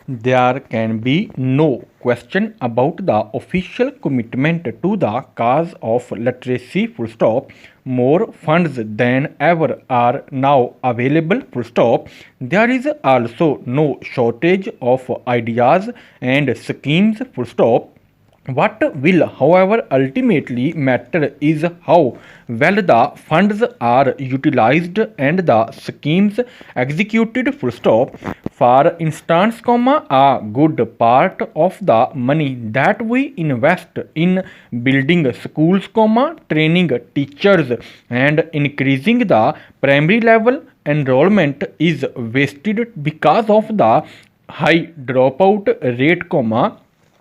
There can be no question about the official commitment to the cause of literacy. Full stop. More funds than ever are now available. Full stop. There is also no shortage of ideas and schemes. Full stop. What will, however, ultimately matter is how well the funds are utilized and the schemes executed. Full stop. For instance, a good part of the money that we invest in building schools, training teachers, and increasing the primary level enrollment is wasted because of the high dropout rate,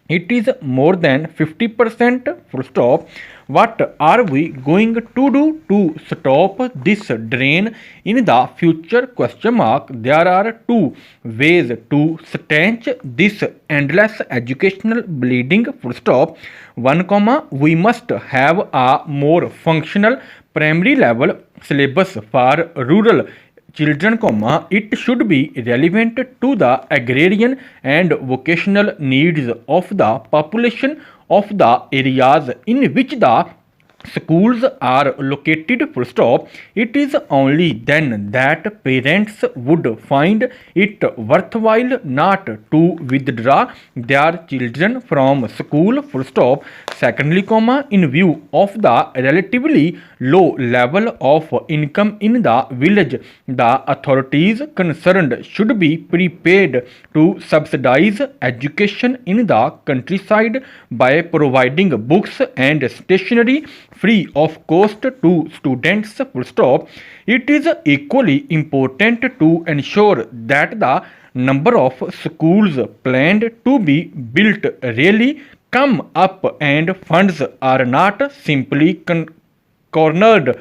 it is more than 50%. Full stop. What are we going to do to stop this drain in the future? Question mark. There are two ways to stanch this endless educational bleeding. Full stop. One, we must have a more functional primary level syllabus for rural children, it should be relevant to the agrarian and vocational needs of the population of the areas in which the schools are located. Full stop. It is only then that parents would find it worthwhile not to withdraw their children from school. Full stop. Secondly, in view of the relatively low level of income in the village, the authorities concerned should be prepared to subsidize education in the countryside by providing books and stationery free of cost to students. Full stop. It is equally important to ensure that the number of schools planned to be built really come up and funds are not simply cornered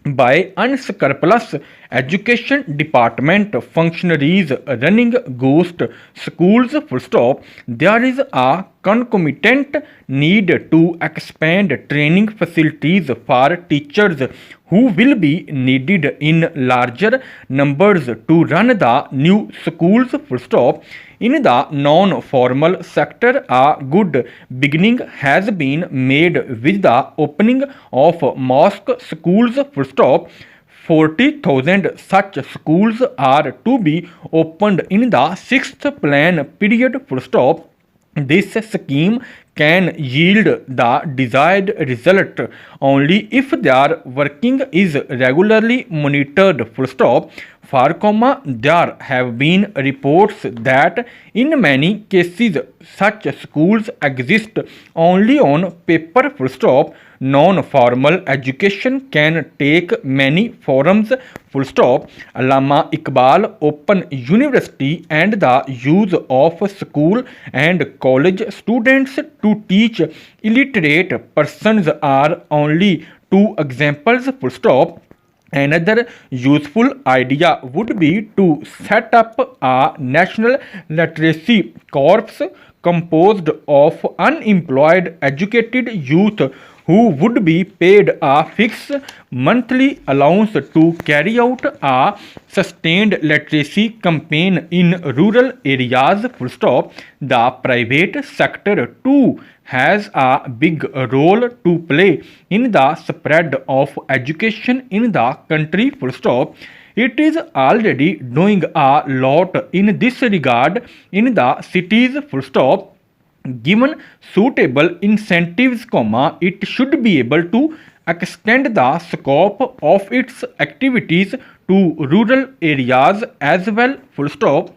by unscrupulous education department functionaries running ghost schools. Full stop. There is a concomitant need to expand training facilities for teachers who will be needed in larger numbers to run the new schools. Full stop. In the non-formal sector, a good beginning has been made with the opening of mosque schools. Full stop. 40,000 such schools are to be opened in the 6th plan period. Full stop. This scheme can yield the desired result only if their working is regularly monitored. Full stop. For, there have been reports that in many cases such schools exist only on paper. Full stop. Non-formal education can take many forms. Full stop. Allama Iqbal Open University and the use of school and college students to teach illiterate persons are only two examples. Full stop. Another useful idea would be to set up a national literacy corps composed of unemployed educated youth who would be paid a fixed monthly allowance to carry out a sustained literacy campaign in rural areas. Full stop. The private sector too has a big role to play in the spread of education in the country. Full stop. It is already doing a lot in this regard in the cities. Full stop. Given suitable incentives, it should be able to extend the scope of its activities to rural areas as well. Full stop.